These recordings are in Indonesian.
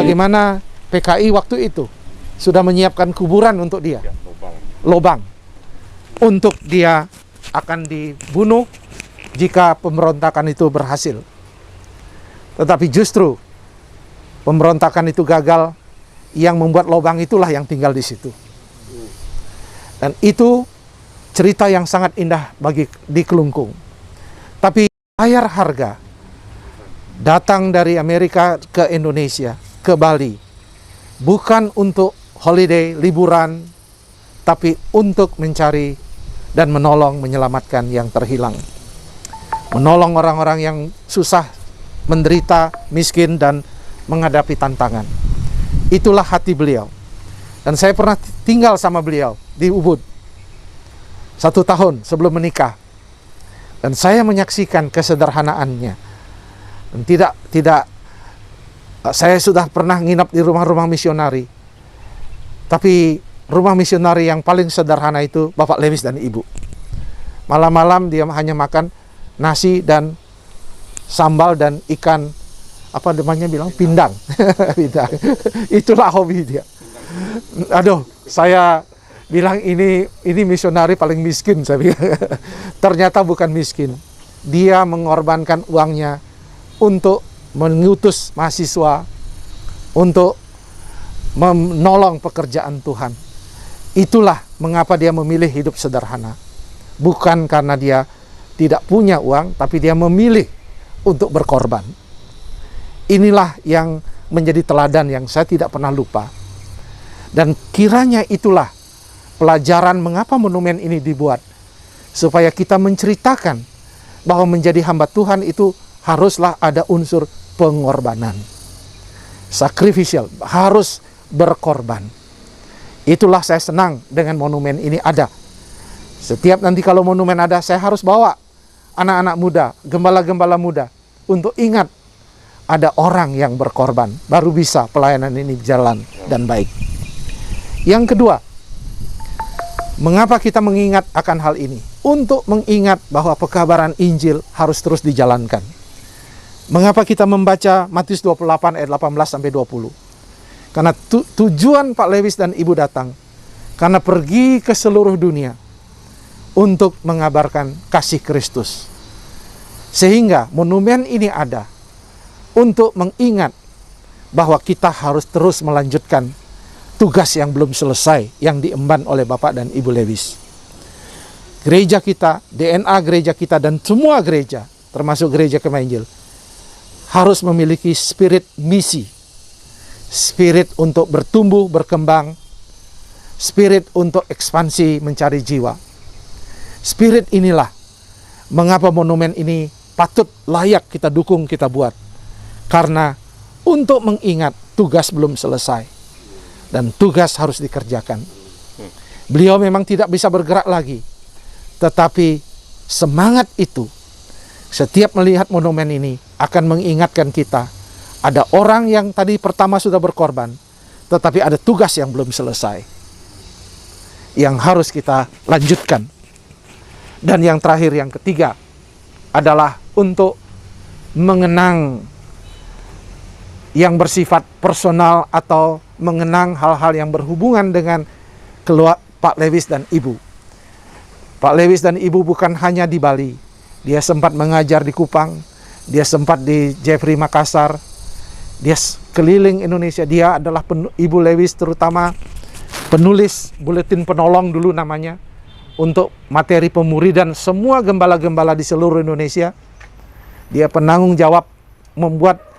bagaimana PKI waktu itu sudah menyiapkan kuburan untuk dia, lobang, untuk dia akan dibunuh jika pemberontakan itu berhasil. Tetapi justru pemberontakan itu gagal, yang membuat lobang itulah yang tinggal di situ. Dan itu cerita yang sangat indah di Kelungkung. Tapi bayar harga datang dari Amerika ke Indonesia, ke Bali, bukan untuk holiday, liburan, tapi untuk mencari dan menolong, menyelamatkan yang terhilang. Menolong orang-orang yang susah, menderita, miskin, dan menghadapi tantangan. Itulah hati beliau. Dan saya pernah tinggal sama beliau di Ubud 1 tahun sebelum menikah. Dan saya menyaksikan kesederhanaannya. Dan tidak saya sudah pernah nginap di rumah-rumah misionari. Tapi rumah misionari yang paling sederhana itu Bapak Lewis dan Ibu. Malam-malam dia hanya makan nasi dan sambal dan ikan, apa namanya bilang, pindang. Pindang. Itulah hobi dia. Aduh, saya bilang ini misionari paling miskin, saya bilang. Ternyata bukan miskin. Dia mengorbankan uangnya untuk mengutus mahasiswa, untuk menolong pekerjaan Tuhan. Itulah mengapa dia memilih hidup sederhana. Bukan karena dia tidak punya uang, tapi dia memilih untuk berkorban. Inilah yang menjadi teladan yang saya tidak pernah lupa. Dan kiranya itulah pelajaran mengapa monumen ini dibuat. Supaya kita menceritakan bahwa menjadi hamba Tuhan itu haruslah ada unsur pengorbanan. Sacrificial, harus berkorban. Itulah saya senang dengan monumen ini ada. Setiap nanti kalau monumen ada, saya harus bawa anak-anak muda, gembala-gembala muda, untuk ingat ada orang yang berkorban, baru bisa pelayanan ini jalan dan baik. Yang kedua, mengapa kita mengingat akan hal ini? Untuk mengingat bahwa pekabaran Injil harus terus dijalankan. Mengapa kita membaca Matius 28 ayat 18-20? Karena tujuan Pak Lewis dan Ibu datang, karena pergi ke seluruh dunia untuk mengabarkan kasih Kristus. Sehingga monumen ini ada untuk mengingat bahwa kita harus terus melanjutkan tugas yang belum selesai yang diemban oleh Bapak dan Ibu Lewis. Gereja kita, DNA gereja kita, dan semua gereja, termasuk gereja Kemah Injil, harus memiliki spirit misi, spirit untuk bertumbuh, berkembang, spirit untuk ekspansi, mencari jiwa. Spirit inilah mengapa monumen ini patut layak kita dukung, kita buat. Karena untuk mengingat tugas belum selesai dan tugas harus dikerjakan. Beliau memang tidak bisa bergerak lagi, tetapi semangat itu setiap melihat monumen ini akan mengingatkan kita ada orang yang tadi pertama sudah berkorban, tetapi ada tugas yang belum selesai yang harus kita lanjutkan. Dan yang terakhir, yang ketiga, adalah untuk mengenang yang bersifat personal atau mengenang hal-hal yang berhubungan dengan Pak Lewis dan Ibu. Pak Lewis dan Ibu bukan hanya di Bali. Dia sempat mengajar di Kupang, dia sempat di Jeffrey Makassar, dia keliling Indonesia. Dia adalah Ibu Lewis terutama penulis buletin penolong dulu namanya, untuk materi pemuridan semua gembala-gembala di seluruh Indonesia. Dia penanggung jawab membuat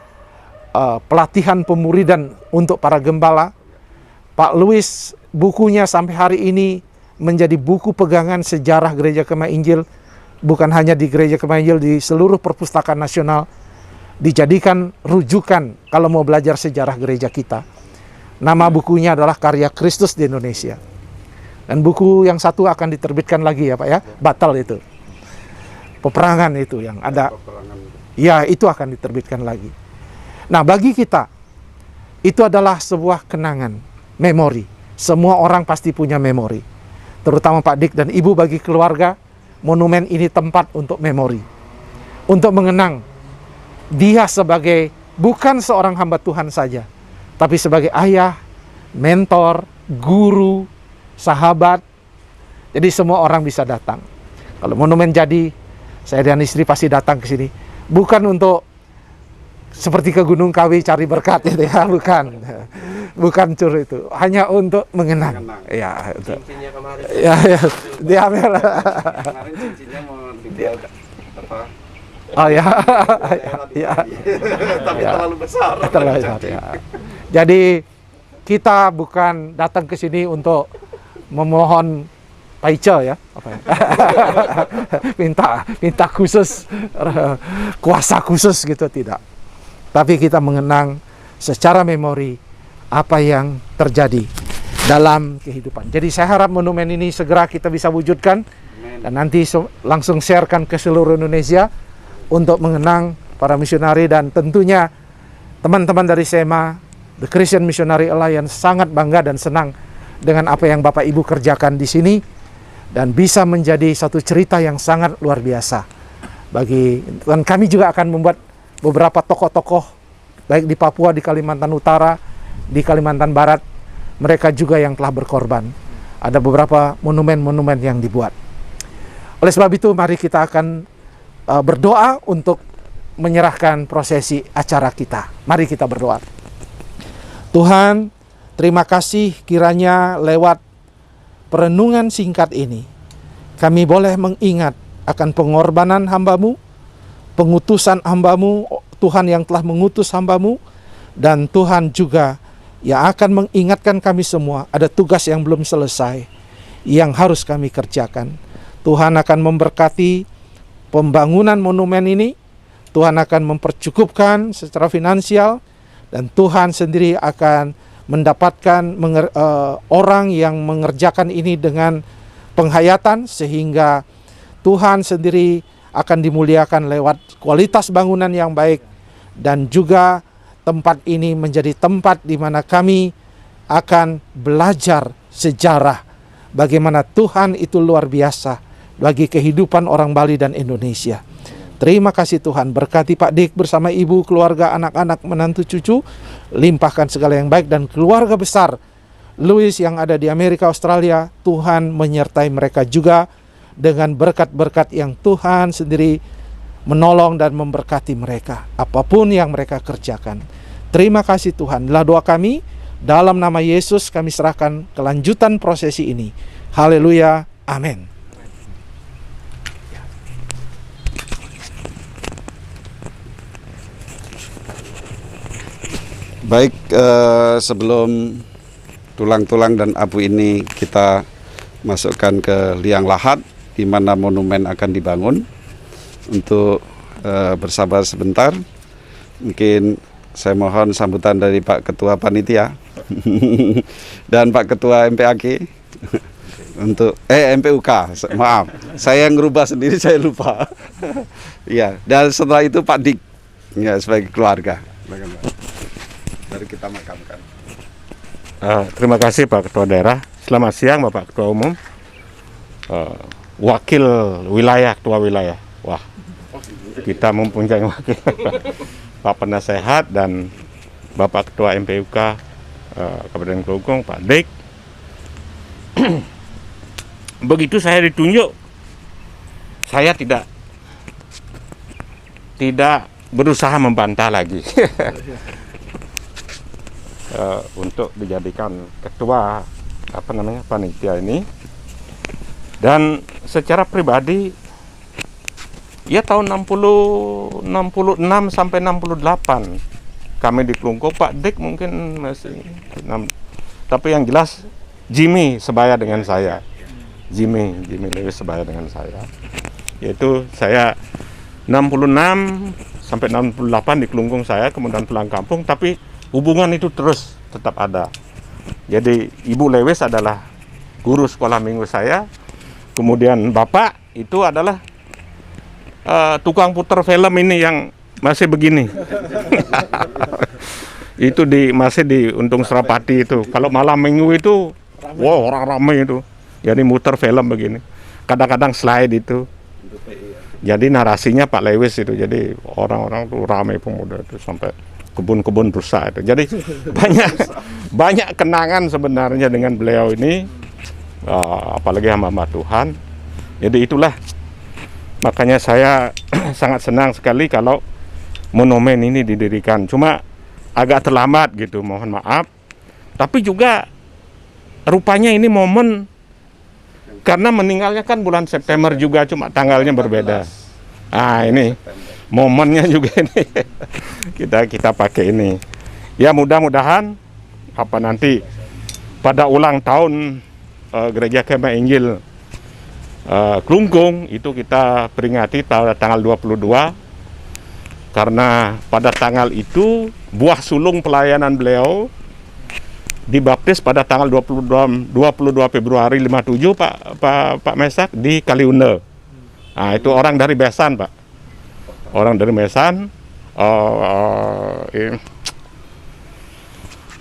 pelatihan pemuridan untuk para gembala. Pak Lewis bukunya sampai hari ini menjadi buku pegangan sejarah Gereja Kemah Injil, bukan hanya di Gereja Kemah Injil, di seluruh perpustakaan nasional, dijadikan rujukan kalau mau belajar sejarah gereja kita. Nama bukunya adalah Karya Kristus di Indonesia. Dan buku yang satu akan diterbitkan lagi ya Pak ya, batal itu. Peperangan itu yang ada. Ya, itu akan diterbitkan lagi. Nah, bagi kita, itu adalah sebuah kenangan, memori. Semua orang pasti punya memori. Terutama Pak Dik dan Ibu, bagi keluarga, monumen ini tempat untuk memori. Untuk mengenang dia sebagai bukan seorang hamba Tuhan saja, tapi sebagai ayah, mentor, guru, sahabat. Jadi semua orang bisa datang. Kalau monumen jadi, saya dan istri pasti datang ke sini. Bukan untuk seperti ke Gunung Kawi cari berkat itu ya, bukan. Bukan cur itu, hanya untuk mengenang. Ya, itu. Cincinnya kemarin. Ya, diambil. Kemarin cincinnya mau dibuat apa? Oh ya. Ya. Tapi Ya. terlalu besar. Terlalu besar, ya. Jadi kita bukan datang ke sini untuk memohon paice ya, apa ya? minta khusus, kuasa khusus gitu, tidak. Tapi kita mengenang secara memori apa yang terjadi dalam kehidupan. Jadi saya harap monumen ini segera kita bisa wujudkan dan nanti langsung sharekan ke seluruh Indonesia untuk mengenang para misionari, dan tentunya teman-teman dari SEMA, The Christian Missionary Alliance, sangat bangga dan senang dengan apa yang Bapak Ibu kerjakan di sini, dan bisa menjadi satu cerita yang sangat luar biasa dan kami juga akan membuat beberapa tokoh-tokoh baik di Papua, di Kalimantan Utara, di Kalimantan Barat, mereka juga yang telah berkorban. Ada beberapa monumen-monumen yang dibuat. Oleh sebab itu mari kita akan berdoa untuk menyerahkan prosesi acara kita. Mari kita berdoa. Tuhan, terima kasih kiranya lewat perenungan singkat ini, kami boleh mengingat akan pengorbanan hamba-Mu, pengutusan hamba-Mu, Tuhan yang telah mengutus hamba-Mu, dan Tuhan juga yang akan mengingatkan kami semua ada tugas yang belum selesai, yang harus kami kerjakan. Tuhan akan memberkati pembangunan monumen ini, Tuhan akan mempercukupkan secara finansial, dan Tuhan sendiri akan mendapatkan orang yang mengerjakan ini dengan penghayatan, sehingga Tuhan sendiri akan dimuliakan lewat kualitas bangunan yang baik, dan juga tempat ini menjadi tempat di mana kami akan belajar sejarah bagaimana Tuhan itu luar biasa bagi kehidupan orang Bali dan Indonesia. Terima kasih Tuhan, berkati Pak Dik bersama ibu, keluarga, anak-anak, menantu, cucu, limpahkan segala yang baik, dan keluarga besar Louis yang ada di Amerika, Australia, Tuhan menyertai mereka juga dengan berkat-berkat yang Tuhan sendiri menolong dan memberkati mereka, apapun yang mereka kerjakan. Terima kasih Tuhan, adalah doa kami, dalam nama Yesus kami serahkan kelanjutan prosesi ini. Haleluya, amin. Baik, sebelum tulang-tulang dan abu ini kita masukkan ke liang lahat di mana monumen akan dibangun, untuk bersabar sebentar. Mungkin saya mohon sambutan dari Pak Ketua Panitia dan Pak Ketua MPAG untuk MPUK, maaf, saya yang ngerubah sendiri, saya lupa. Ya, dan setelah itu Pak Dik ya, sebagai keluarga. Mari kita makamkan. Terima kasih Pak Ketua Daerah. Selamat siang Bapak Ketua Umum, Wakil Wilayah, Ketua Wilayah. Wah, kita mempunyai wakil Pak Penasehat dan Bapak Ketua MPUK Kabupaten Kelungkung, Pak Dik. Begitu saya ditunjuk, saya tidak berusaha membantah lagi. Untuk dijadikan ketua panitia ini. Dan secara pribadi ya tahun 66 sampai 68 kami di Kelungkung, Pak Dik mungkin masih tapi yang jelas Jimmy sebaya dengan saya. Jimmy Lewis sebaya dengan saya. Yaitu saya 66 sampai 68 di Kelungkung saya, kemudian pulang kampung, tapi hubungan itu terus tetap ada. Jadi Ibu Lewis adalah guru sekolah minggu saya. Kemudian Bapak itu adalah tukang putar film ini yang masih begini. Itu masih di Untung Serapati itu. Kalau malam minggu itu, wow, orang ramai itu. Jadi muter film begini. Kadang-kadang slide itu. Jadi narasinya Pak Lewis itu. Jadi orang-orang tuh ramai, pemuda itu sampai kebun-kebun rusa itu. Jadi banyak kenangan sebenarnya dengan beliau ini, apalagi hamba Tuhan. Jadi itulah makanya saya sangat senang sekali kalau monumen ini didirikan. Cuma agak terlambat gitu, mohon maaf. Tapi juga rupanya ini momen karena meninggalnya kan bulan September juga, cuma tanggalnya berbeda. Ah, ini momennya juga ini kita pakai ini. Ya mudah-mudahan nanti pada ulang tahun Gereja Kemah Injil Klungkung itu kita peringati tanggal 22, karena pada tanggal itu buah sulung pelayanan beliau dibaptis pada tanggal 22 Februari 57 Pak Mesak di Kaliunda. Nah, itu orang dari Besan, Pak. Orang dari Besan,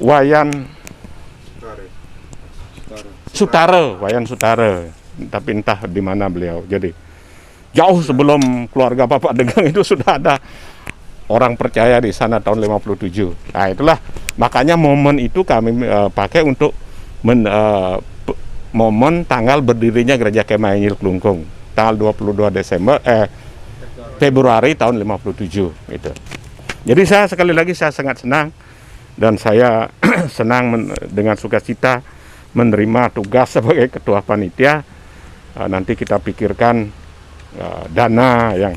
Wayan Sutara, tapi entah di mana beliau. Jadi jauh sebelum keluarga Bapak Degang itu sudah ada orang percaya di sana tahun 57. Nah, itulah makanya momen itu kami pakai untuk momen tanggal berdirinya Gereja Kemah Injil Klungkung, tanggal 22 Februari tahun 57 itu. Jadi sekali lagi saya sangat senang, dan saya senang dengan sukacita menerima tugas sebagai ketua panitia. Nanti kita pikirkan dana yang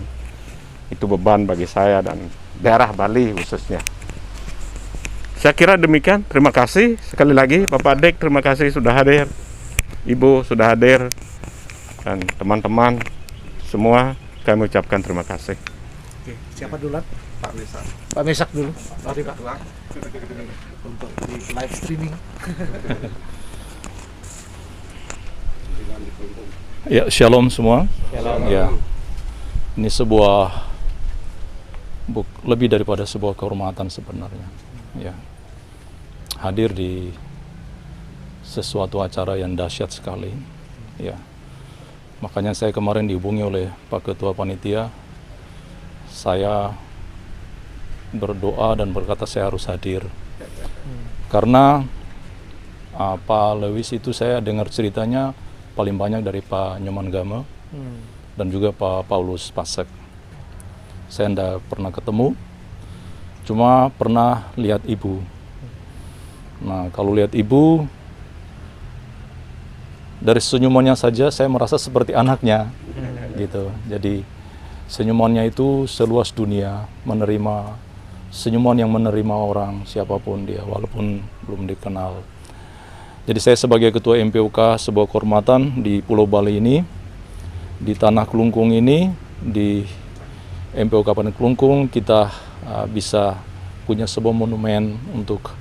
itu beban bagi saya dan daerah Bali khususnya. Saya kira demikian. Terima kasih sekali lagi Bapak Dek, terima kasih sudah hadir. Ibu sudah hadir, dan teman-teman semua kami ucapkan terima kasih. Oke, siapa duluan? Pak Mesak. Pak Mesak dulu. Mari Pak. Untuk di live streaming. Ya, shalom semua. Shalom. Ya, ini lebih daripada sebuah kehormatan sebenarnya. Ya, hadir di sesuatu acara yang dahsyat sekali. Ya, makanya saya kemarin dihubungi oleh Pak Ketua Panitia. Saya berdoa dan berkata saya harus hadir. Karena Pak Lewis itu saya dengar ceritanya paling banyak dari Pak Nyoman Gama dan juga Pak Paulus Pasek. Saya tidak pernah ketemu, cuma pernah lihat ibu. Nah, kalau lihat ibu, dari senyumannya saja saya merasa seperti anaknya, gitu. Jadi senyumannya itu seluas dunia, senyuman yang menerima orang siapapun dia, walaupun belum dikenal. Jadi saya sebagai Ketua MPOK, sebuah kehormatan di Pulau Bali ini, di Tanah Klungkung ini, di MPOK Kabupaten Klungkung, kita bisa punya sebuah monumen untuk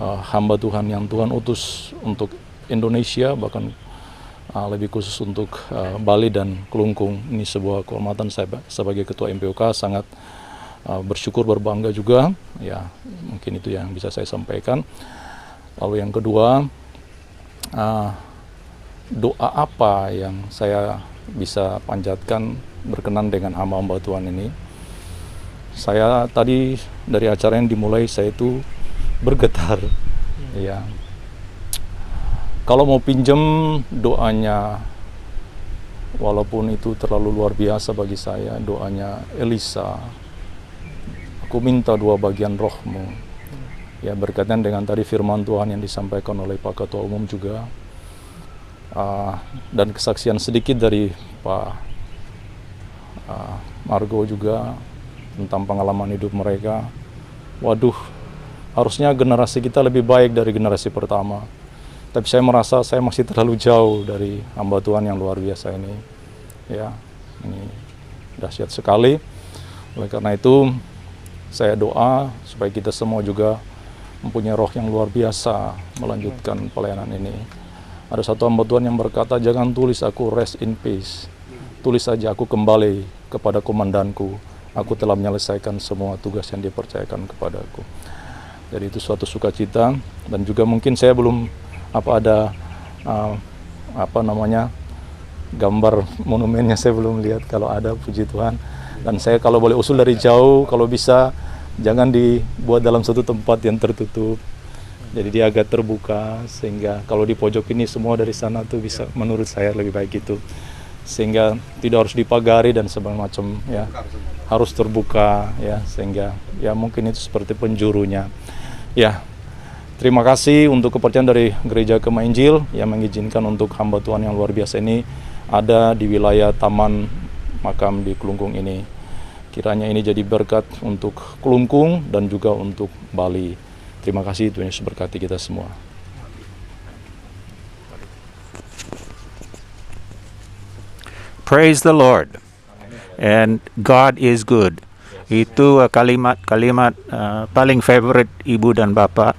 hamba Tuhan yang Tuhan utus untuk Indonesia, bahkan lebih khusus untuk Bali dan Klungkung. Ini sebuah kehormatan. Saya sebagai Ketua MPOK sangat bersyukur, berbangga juga. Ya, mungkin itu yang bisa saya sampaikan. Lalu yang kedua, doa apa yang saya bisa panjatkan berkenan dengan hamba-hamba Tuhan ini. Saya tadi dari acara yang dimulai saya itu bergetar. Ya, kalau mau pinjam doanya, walaupun itu terlalu luar biasa bagi saya, doanya Elisa, aku minta 2 bagian rohmu. Ya, berkaitan dengan tadi firman Tuhan yang disampaikan oleh Pak Ketua Umum juga, dan kesaksian sedikit dari Pak Margo juga tentang pengalaman hidup mereka. Waduh, harusnya generasi kita lebih baik dari generasi pertama. Tapi saya merasa saya masih terlalu jauh dari hamba Tuhan yang luar biasa ini. Ya, ini dahsyat sekali. Oleh karena itu, saya doa supaya kita semua juga mempunyai roh yang luar biasa melanjutkan pelayanan ini. Ada satu hamba Tuhan yang berkata, jangan tulis aku rest in peace. Tulis saja aku kembali kepada komandanku. Aku telah menyelesaikan semua tugas yang dipercayakan kepadaku. Jadi itu suatu sukacita, dan juga mungkin saya belum gambar monumennya saya belum lihat. Kalau ada, puji Tuhan. Dan saya kalau boleh usul dari jauh, kalau bisa jangan dibuat dalam satu tempat yang tertutup. Jadi dia agak terbuka, sehingga kalau di pojok ini semua dari sana tuh bisa, menurut saya lebih baik gitu. Sehingga tidak harus dipagari dan segala macam ya. Harus terbuka ya, sehingga ya mungkin itu seperti penjurunya. Ya. Terima kasih untuk kepercayaan dari Gereja Kemah Injil yang mengizinkan untuk hamba Tuhan yang luar biasa ini ada di wilayah Taman Makam di Kelungkung ini. Kiranya ini jadi berkat untuk Kelungkung dan juga untuk Bali. Terima kasih, Tuhan Yesus berkati kita semua. Praise the Lord. And God is good. Itu kalimat-kalimat paling favorite ibu dan bapak.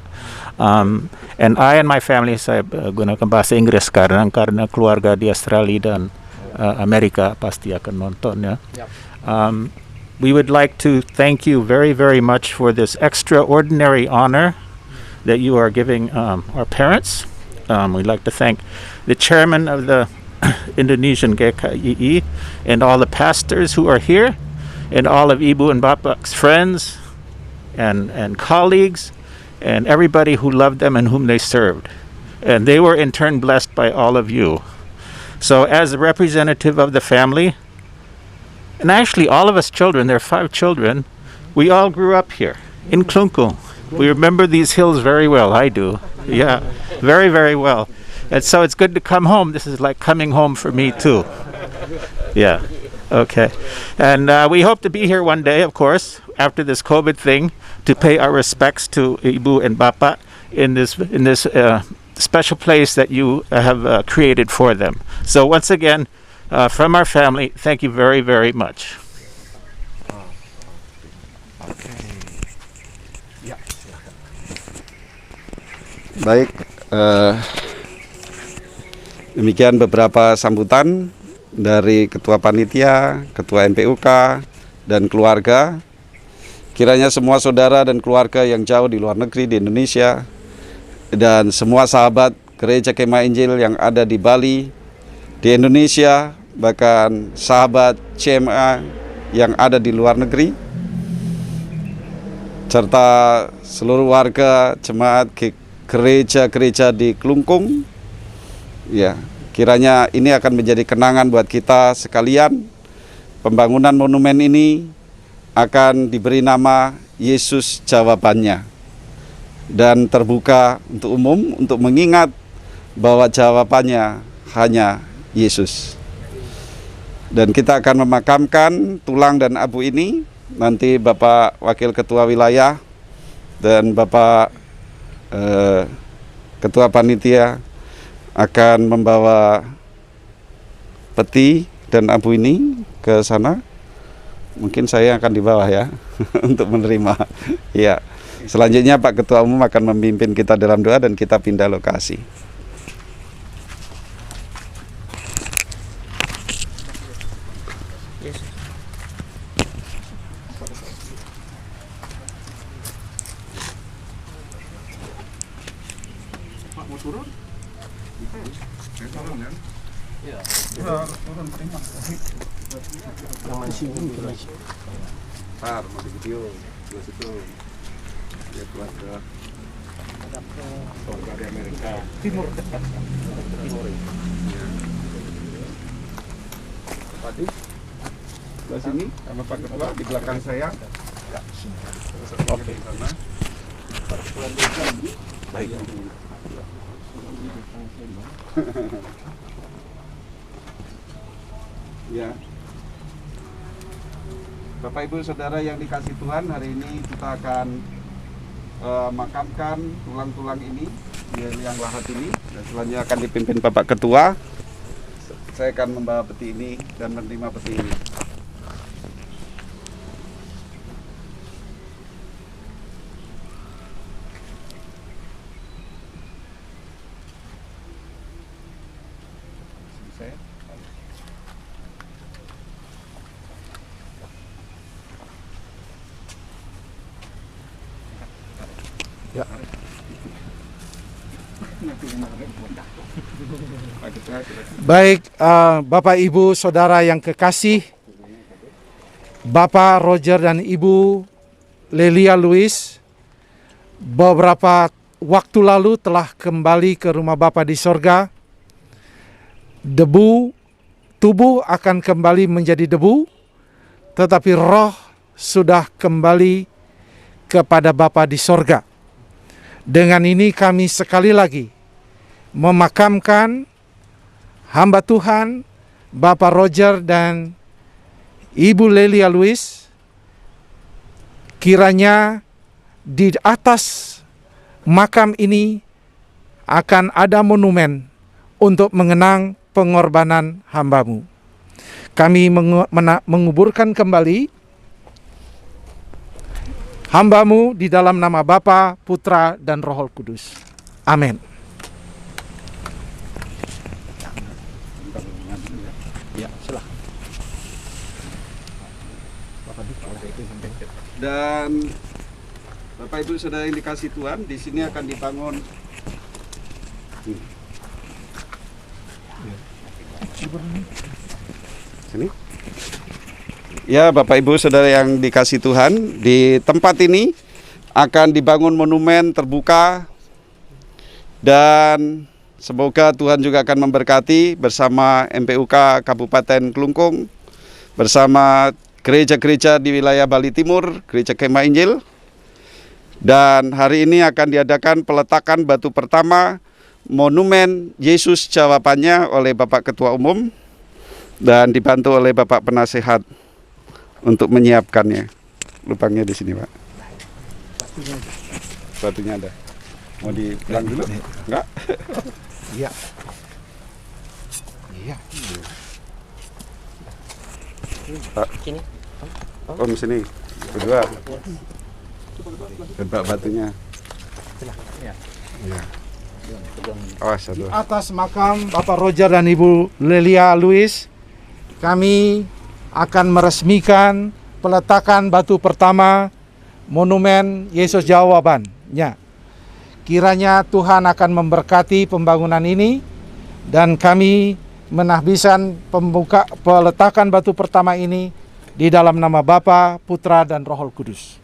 And I and my family, saya gunakan bahasa Inggris karena keluarga di Australia dan Amerika pasti akan nonton ya. We would like to thank you very, very much for this extraordinary honor that you are giving our parents. We'd like to thank the chairman of the Indonesian GKII and all the pastors who are here, and all of Ibu and Bapak's friends and colleagues, and everybody who loved them and whom they served. And they were in turn blessed by all of you. So as a representative of the family, and actually all of us children, there are 5 children, we all grew up here in Kelungkung. We remember these hills very well. I do. Yeah, very, very well. And so it's good to come home. This is like coming home for me too. Yeah. Okay. And we hope to be here one day, of course, after this COVID thing, to pay our respects to Ibu and Bapak in this special place that you have created for them. So once again, from our family, thank you very, very much. Baik, demikian beberapa sambutan dari Ketua Panitia, Ketua NPUK, dan keluarga. Kiranya semua saudara dan keluarga yang jauh di luar negeri, di Indonesia, dan semua sahabat Gereja Kemah Injil yang ada di Bali, di Indonesia, bahkan sahabat CMA yang ada di luar negeri, serta seluruh warga jemaat gereja-gereja di Kelungkung, ya, kiranya ini akan menjadi kenangan buat kita sekalian. Pembangunan monumen ini akan diberi nama Yesus Jawabannya, dan terbuka untuk umum untuk mengingat bahwa jawabannya hanya Yesus. Dan kita akan memakamkan tulang dan abu ini. Nanti Bapak Wakil Ketua Wilayah dan Bapak Ketua Panitia akan membawa peti dan abu ini ke sana. Mungkin saya akan di bawah ya untuk menerima. Ya. Selanjutnya Pak Ketua Umum akan memimpin kita dalam doa dan kita pindah lokasi. Mau di video dua situ dia keluar ke dari Amerika Timur tadi sebelah sini sama Pak Ketua di belakang saya. Oke. Baik. Ya. Bapak Ibu Saudara yang dikasih Tuhan, hari ini kita akan makamkan tulang-tulang ini di liang lahat ini, dan selanjutnya akan dipimpin Bapak Ketua. Saya akan membawa peti ini dan menerima peti ini. Ya. Baik, Bapak Ibu Saudara yang kekasih, Bapak Roger dan Ibu Lelia Louis beberapa waktu lalu telah kembali ke rumah Bapa di sorga. Debu tubuh akan kembali menjadi debu, tetapi roh sudah kembali kepada Bapa di sorga. Dengan ini kami sekali lagi memakamkan hamba Tuhan Bapak Roger dan Ibu Lelia Louis. Kiranya di atas makam ini akan ada monumen untuk mengenang pengorbanan hamba-Mu. Kami menguburkan kembali hamba-Mu di dalam nama Bapa, Putra, dan Roh Kudus. Amin. Dan Bapak Ibu Saudara yang dikasih Tuhan, di sini akan dibangun sini. Ya, Bapak Ibu Saudara yang dikasih Tuhan, di tempat ini akan dibangun monumen terbuka, dan semoga Tuhan juga akan memberkati bersama MPUK Kabupaten Kelungkung, bersama gereja-gereja di wilayah Bali Timur, Gereja Kemah Injil. Dan hari ini akan diadakan peletakan batu pertama monumen Yesus jawabannya oleh Bapak Ketua Umum dan dibantu oleh Bapak Penasehat untuk menyiapkannya. Lubangnya di sini, Pak. Batunya ada. Mau dipegang dulu? Enggak? Iya. Iya. Pak. Om sini. Kedua. Tebak batunya. Iya. Awas satu. Atas makam Bapak Roger dan Ibu Lelia Louis, kami akan meresmikan peletakan batu pertama monumen Yesus jawabannya. Kiranya Tuhan akan memberkati pembangunan ini, dan kami menahbiskan peletakan batu pertama ini di dalam nama Bapa, Putra, dan Roh Kudus.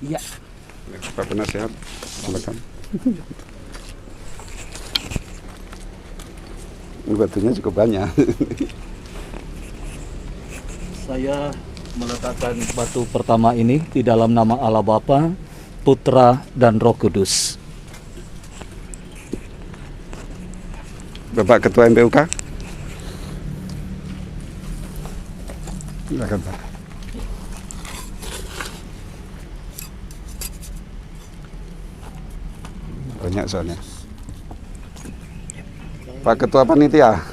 Iya. Pak Penasehat, silakan. Batunya cukup banyak. Saya meletakkan batu pertama ini di dalam nama Allah Bapa, Putra, dan Roh Kudus. Bapak Ketua MPUK. Silakan, Pak. Banyak soalnya. Pak Ketua Panitia.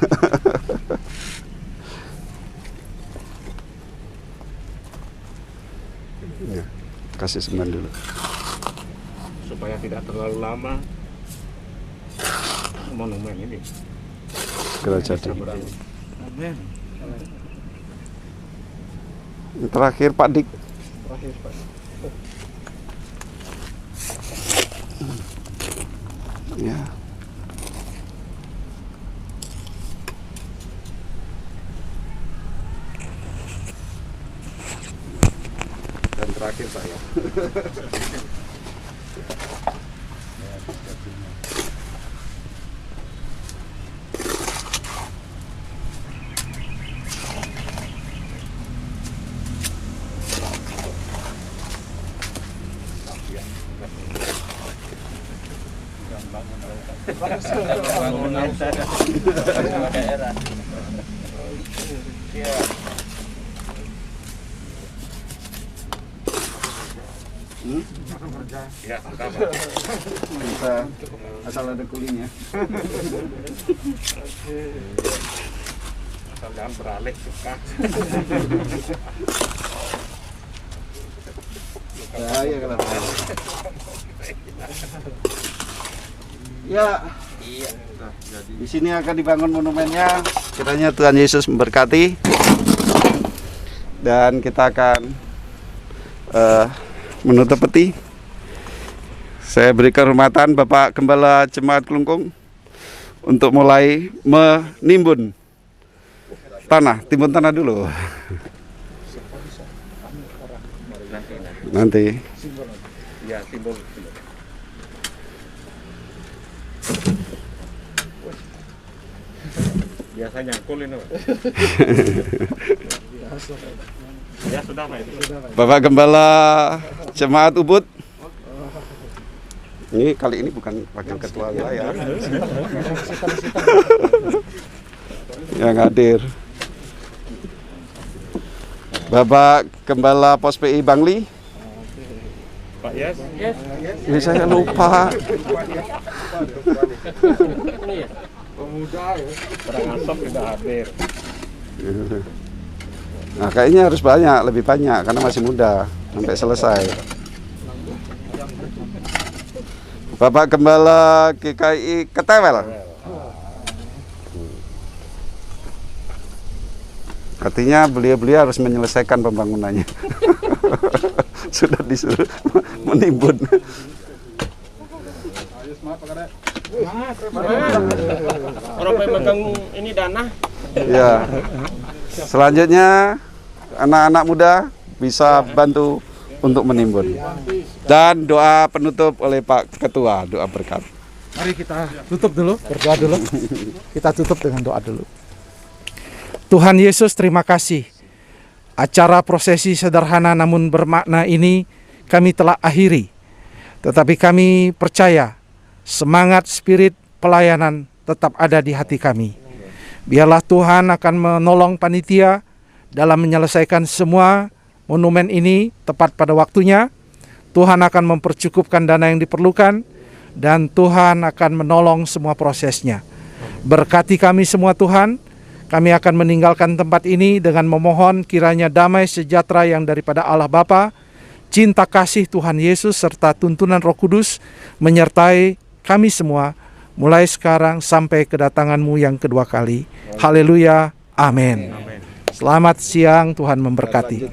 Ya, kasih semen dulu. Supaya tidak terlalu lama monumen ini. Segera jadi. Amin. Terakhir Pak Dik. Ya. Dan terakhir saya. Ya, Bisa asal ada kulingnya. asal jangan beralih suka. Bahaya kalau ya. Di sini akan dibangun monumennya. Kiranya Tuhan Yesus memberkati. Dan kita akan menutup peti. Saya beri kehormatan Bapak Gembala Jemaat Kelungkung untuk mulai menimbun tanah, timbun tanah dulu. Nanti. Ya, simbol. Biasa nyangkul ini, Pak. Ya, sudah, Pak. Bapak Gembala Jemaat Ubud. Ini kali ini bukan wakil ketua wilayah yang hadir. Bapak Gembala Pos PI Bangli. Pak Yes. Ini saya lupa. Perang asap sudah hadir. Nah, kayaknya harus banyak, lebih banyak karena masih muda sampai selesai. Bapak Gembala GKI Ketewel. Artinya beliau-beliau harus menyelesaikan pembangunannya. Sudah disuruh menimbun. Orang pemegang ini dana. Ya. Selanjutnya anak-anak muda bisa bantu untuk menimbun. Dan doa penutup oleh Pak Ketua, doa berkat. Mari kita tutup dulu, berdoa dulu. Kita tutup dengan doa dulu. Tuhan Yesus, terima kasih. Acara prosesi sederhana namun bermakna ini kami telah akhiri. Tetapi kami percaya semangat spirit pelayanan tetap ada di hati kami. Biarlah Tuhan akan menolong panitia dalam menyelesaikan semua monumen ini tepat pada waktunya. Tuhan akan mempercukupkan dana yang diperlukan dan Tuhan akan menolong semua prosesnya. Berkati kami semua Tuhan. Kami akan meninggalkan tempat ini dengan memohon kiranya damai sejahtera yang daripada Allah Bapa, cinta kasih Tuhan Yesus serta tuntunan Roh Kudus menyertai kami semua mulai sekarang sampai kedatangan-Mu yang kedua kali. Haleluya. Amin. Selamat siang, Tuhan memberkati.